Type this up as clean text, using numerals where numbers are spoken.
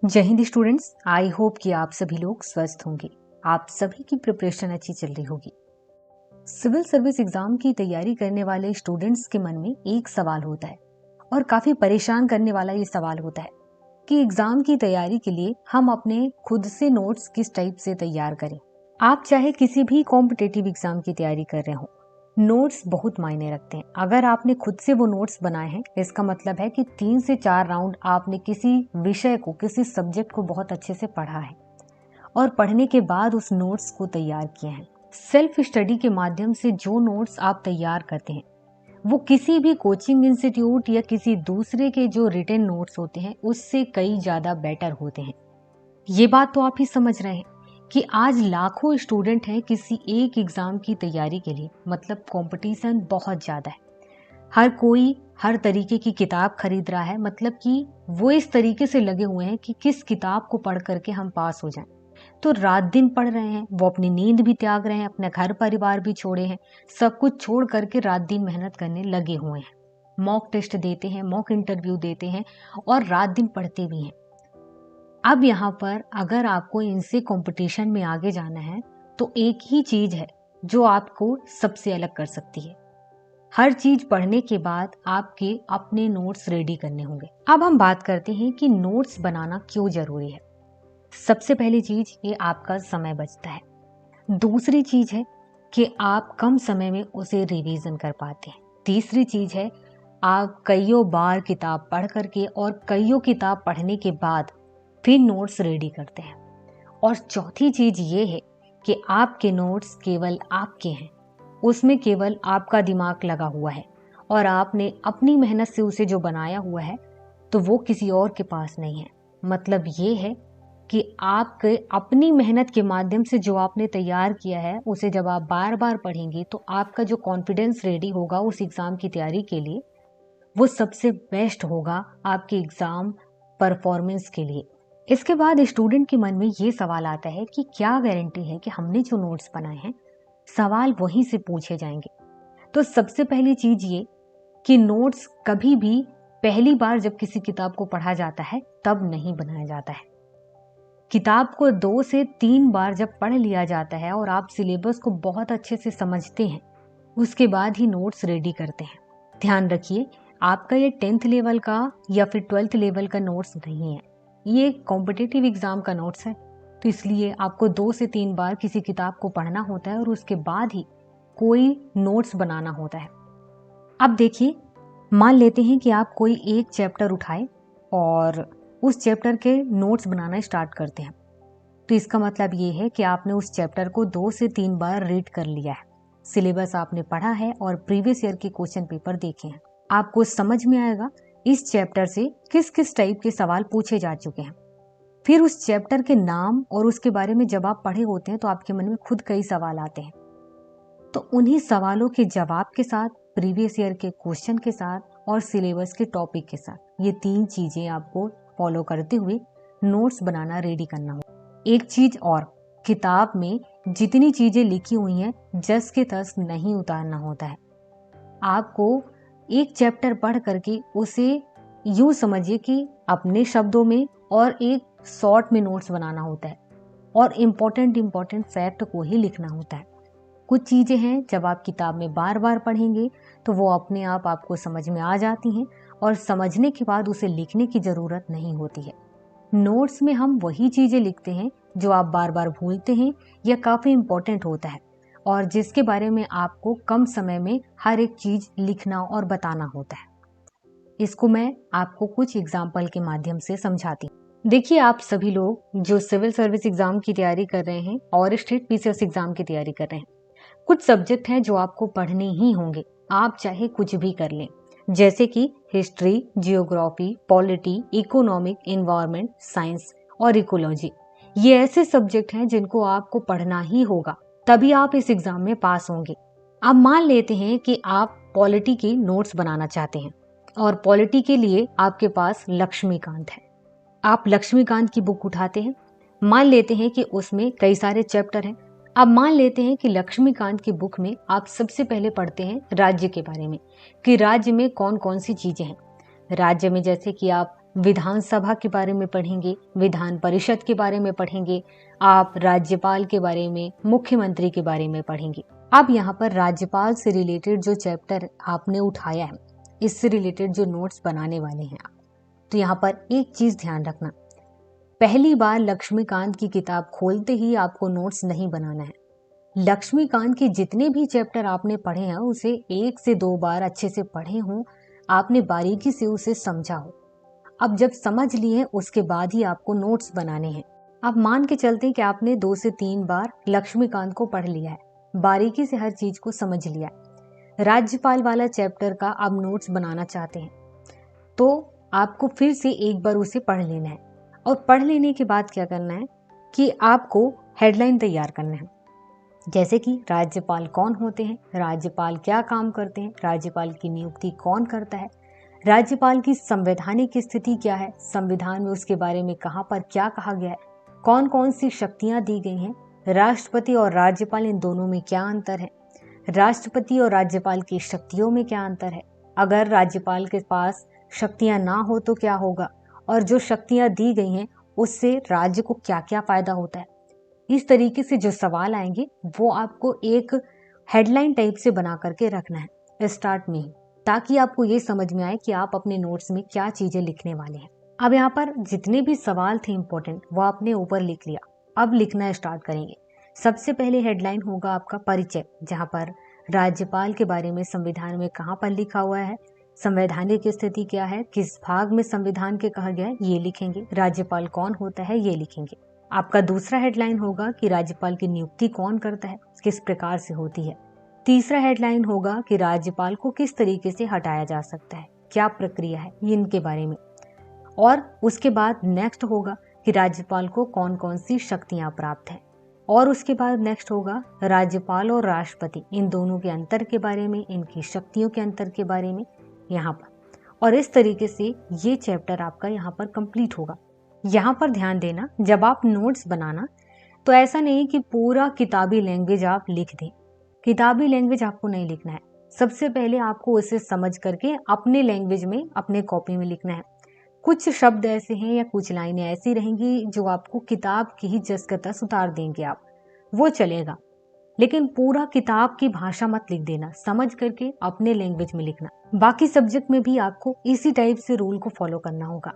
जय Hind students, I hope कि आप सभी लोग स्वस्थ होंगे। आप सभी की प्रिपरेशन अच्छी चल रही होगी। सिविल सर्विस एग्जाम की तैयारी करने वाले स्टूडेंट्स के मन में एक सवाल होता है और काफी परेशान करने वाला ये सवाल होता है कि एग्जाम की तैयारी के लिए हम अपने खुद से नोट्स किस टाइप से तैयार करें। आप चाहे किसी भी कॉम्पिटेटिव एग्जाम की तैयारी कर रहे हो, नोट्स बहुत मायने रखते हैं। अगर आपने खुद से वो नोट्स बनाए हैं, इसका मतलब है कि 3 से 4 राउंड आपने किसी विषय को, किसी सब्जेक्ट को बहुत अच्छे से पढ़ा है और पढ़ने के बाद उस नोट्स को तैयार किए हैं। सेल्फ स्टडी के माध्यम से जो नोट्स आप तैयार करते हैं वो किसी भी कोचिंग इंस्टीट्यूट या किसी दूसरे के जो रिटन नोट्स होते हैं उससे कई ज्यादा बेटर होते हैं। ये बात तो आप ही समझ रहे हैं कि आज लाखों स्टूडेंट हैं किसी एक एग्जाम की तैयारी के लिए। मतलब कंपटीशन बहुत ज्यादा है। हर कोई हर तरीके की किताब खरीद रहा है। मतलब कि वो इस तरीके से लगे हुए हैं कि किस किताब को पढ़ करके हम पास हो जाएं। तो रात दिन पढ़ रहे हैं, वो अपनी नींद भी त्याग रहे हैं, अपना घर परिवार भी छोड़े हैं, सब कुछ छोड़ करके रात दिन मेहनत करने लगे हुए हैं। मॉक टेस्ट देते हैं, मॉक इंटरव्यू देते हैं और रात दिन पढ़ते भी हैं। अब यहाँ पर अगर आपको इनसे कंपटीशन में आगे जाना है तो एक ही चीज है जो आपको सबसे अलग कर सकती है। हर चीज पढ़ने के बाद आपके अपने नोट्स रेडी करने होंगे। अब हम बात करते हैं कि नोट्स बनाना क्यों जरूरी है। सबसे पहली चीज ये आपका समय बचता है। दूसरी चीज है कि आप कम समय में उसे रिवीजन कर पाते हैं। तीसरी चीज है आप कईयों बार किताब पढ़ करके और कईयों किताब पढ़ने के बाद फिर नोट्स रेडी करते हैं। और चौथी चीज ये है कि आपके नोट्स केवल आपके हैं, उसमें केवल आपका दिमाग लगा हुआ है और आपने अपनी मेहनत से उसे जो बनाया हुआ है तो वो किसी और के पास नहीं है। मतलब ये है कि आपके अपनी मेहनत के माध्यम से जो आपने तैयार किया है उसे जब आप बार बार पढ़ेंगे तो आपका जो कॉन्फिडेंस रेडी होगा उस एग्जाम की तैयारी के लिए वो सबसे बेस्ट होगा आपके एग्जाम परफॉर्मेंस के लिए। इसके बाद स्टूडेंट के मन में ये सवाल आता है कि क्या गारंटी है कि हमने जो नोट्स बनाए हैं सवाल वहीं से पूछे जाएंगे। तो सबसे पहली चीज ये कि नोट्स कभी भी पहली बार जब किसी किताब को पढ़ा जाता है तब नहीं बनाया जाता है। किताब को 2 से 3 बार जब पढ़ लिया जाता है और आप सिलेबस को बहुत अच्छे से समझते हैं उसके बाद ही नोट्स रेडी करते हैं। ध्यान रखिए, आपका ये 10th लेवल का या फिर 12th लेवल का नोट्स नहीं है, ये कॉम्पिटिटिव एग्जाम का नोट्स है। तो इसलिए आपको 2 से 3 बार किसी किताब को पढ़ना होता है और उसके बाद ही कोई नोट्स बनाना होता है। अब देखिए, मान लेते हैं कि आप कोई एक चैप्टर उठाए और उस चैप्टर के नोट्स बनाना स्टार्ट करते हैं। तो इसका मतलब ये है कि आपने उस चैप्टर को 2 से 3 बार रीड कर लिया है, सिलेबस आपने पढ़ा है और प्रीवियस ईयर के क्वेश्चन पेपर देखे हैं। आपको समझ में आएगा इस चैप्टर से किस किस टाइप के सवाल पूछे जा चुके हैं। फिर उस चैप्टर के नाम और उसके बारे में जब आप पढ़े होते हैं तो आपके मन में खुद कई सवाल आते हैं। तो उन्हीं सवालों के जवाब के साथ, प्रीवियस ईयर के क्वेश्चन के साथ और सिलेबस के टॉपिक के साथ, ये 3 चीजें आपको फॉलो करते हुए नोट्स बनाना रेडी करना होगा। एक चीज और, किताब में जितनी चीजें लिखी हुई हैं जस के तस नहीं उतारना होता है। आपको एक चैप्टर पढ़ करके उसे यूं समझिए कि अपने शब्दों में और एक शॉर्ट में नोट्स बनाना होता है और इम्पोर्टेंट फैक्ट को ही लिखना होता है। कुछ चीजें हैं जब आप किताब में बार बार पढ़ेंगे तो वो अपने आप आपको समझ में आ जाती हैं और समझने के बाद उसे लिखने की जरूरत नहीं होती है। नोट्स में हम वही चीजें लिखते हैं जो आप बार बार भूलते हैं या काफी इम्पोर्टेंट होता है और जिसके बारे में आपको कम समय में हर एक चीज लिखना और बताना होता है। इसको मैं आपको कुछ एग्जाम्पल के माध्यम से समझाती हूँ। देखिए, आप सभी लोग जो सिविल सर्विस एग्जाम की तैयारी कर रहे हैं और स्टेट पीसीएस एग्जाम की तैयारी कर रहे हैं, कुछ सब्जेक्ट हैं जो आपको पढ़ने ही होंगे, आप चाहे कुछ भी कर लें, जैसे कि history, geography, polity, economic, environment, science और इकोलॉजी। ये ऐसे सब्जेक्ट हैं जिनको आपको पढ़ना ही होगा, तभी आप इस एग्जाम में पास होंगे। अब मान लेते हैं कि आप पॉलिटी के नोट्स बनाना चाहते हैं और पॉलिटी के लिए आपके पास लक्ष्मीकांत है। आप लक्ष्मीकांत की बुक उठाते हैं। मान लेते हैं कि उसमें कई सारे चैप्टर हैं। अब मान लेते हैं कि लक्ष्मीकांत की बुक में आप सबसे पहले पढ़ते हैं राज्य के बारे में कि राज्य में कौन कौन सी चीजें हैं। राज्य में जैसे कि आप विधानसभा के बारे में पढ़ेंगे, विधान परिषद के बारे में पढ़ेंगे, आप राज्यपाल के बारे में, मुख्यमंत्री के बारे में पढ़ेंगे। अब यहाँ पर राज्यपाल से रिलेटेड जो चैप्टर आपने उठाया है, इससे रिलेटेड जो नोट्स बनाने वाले हैं आप, तो यहाँ पर एक चीज ध्यान रखना, पहली बार लक्ष्मीकांत की किताब खोलते ही आपको नोट्स नहीं बनाना है। लक्ष्मीकांत के जितने भी चैप्टर आपने पढ़े हैं उसे 1 से 2 बार अच्छे से पढ़े हों, आपने बारीकी से उसे समझा हो। अब जब समझ लिए हैं उसके बाद ही आपको नोट्स बनाने हैं। अब मान के चलते हैं कि आपने 2 से 3 बार लक्ष्मीकांत को पढ़ लिया है, बारीकी से हर चीज को समझ लिया है, राज्यपाल वाला चैप्टर का आप नोट्स बनाना चाहते हैं तो आपको फिर से एक बार उसे पढ़ लेना है। और पढ़ लेने के बाद क्या करना है कि आपको हेडलाइन तैयार करना है, जैसे कि राज्यपाल कौन होते हैं, राज्यपाल क्या काम करते हैं, राज्यपाल की नियुक्ति कौन करता है, राज्यपाल की संवैधानिक स्थिति क्या है, संविधान में उसके बारे में कहाँ पर क्या कहा गया है, कौन कौन सी शक्तियां दी गई हैं, राष्ट्रपति और राज्यपाल इन दोनों में क्या अंतर है, राष्ट्रपति और राज्यपाल की शक्तियों में क्या अंतर है, अगर राज्यपाल के पास शक्तियां ना हो तो क्या होगा, और जो शक्तियां दी गई हैं उससे राज्य को क्या क्या फायदा होता है। इस तरीके से जो सवाल आएंगे वो आपको एक हेडलाइन टाइप से बना करके रखना है स्टार्ट में ही, ताकि आपको ये समझ में आए कि आप अपने नोट्स में क्या चीजें लिखने वाले हैं। अब यहाँ पर जितने भी सवाल थे इंपॉर्टेंट वो आपने ऊपर लिख लिया, अब लिखना स्टार्ट करेंगे। सबसे पहले हेडलाइन होगा आपका परिचय, जहाँ पर राज्यपाल के बारे में संविधान में कहाँ पर लिखा हुआ है, संवैधानिक स्थिति क्या है, किस भाग में संविधान के कहा गया है ये लिखेंगे, राज्यपाल कौन होता है ये लिखेंगे। आपका दूसरा हेडलाइन होगा कि राज्यपाल की नियुक्ति कौन करता है, किस प्रकार से होती है। तीसरा हेडलाइन होगा कि राज्यपाल को किस तरीके से हटाया जा सकता है, क्या प्रक्रिया है, इनके बारे में। और उसके बाद नेक्स्ट होगा कि राज्यपाल को कौन कौन सी शक्तियां प्राप्त है, और उसके बाद नेक्स्ट होगा राज्यपाल और राष्ट्रपति इन दोनों के अंतर के बारे में, इनकी शक्तियों के अंतर के बारे में यहाँ पर। और इस तरीके से ये चैप्टर आपका यहाँ पर कंप्लीट होगा। यहाँ पर ध्यान देना, जब आप नोट्स बनाना तो ऐसा नहीं कि पूरा किताबी लैंग्वेज आप लिख दें, किताबी लैंग्वेज आपको नहीं लिखना है। सबसे पहले आपको उसे समझ करके अपने लैंग्वेज में अपने कॉपी में लिखना है। कुछ शब्द ऐसे हैं या कुछ लाइनें ऐसी रहेंगी जो आपको किताब की ही जस का तस उतार देंगे आप, वो चलेगा, लेकिन पूरा किताब की भाषा मत लिख देना, समझ करके अपने लैंग्वेज में लिखना। बाकी सब्जेक्ट में भी आपको इसी टाइप से रूल को फॉलो करना होगा।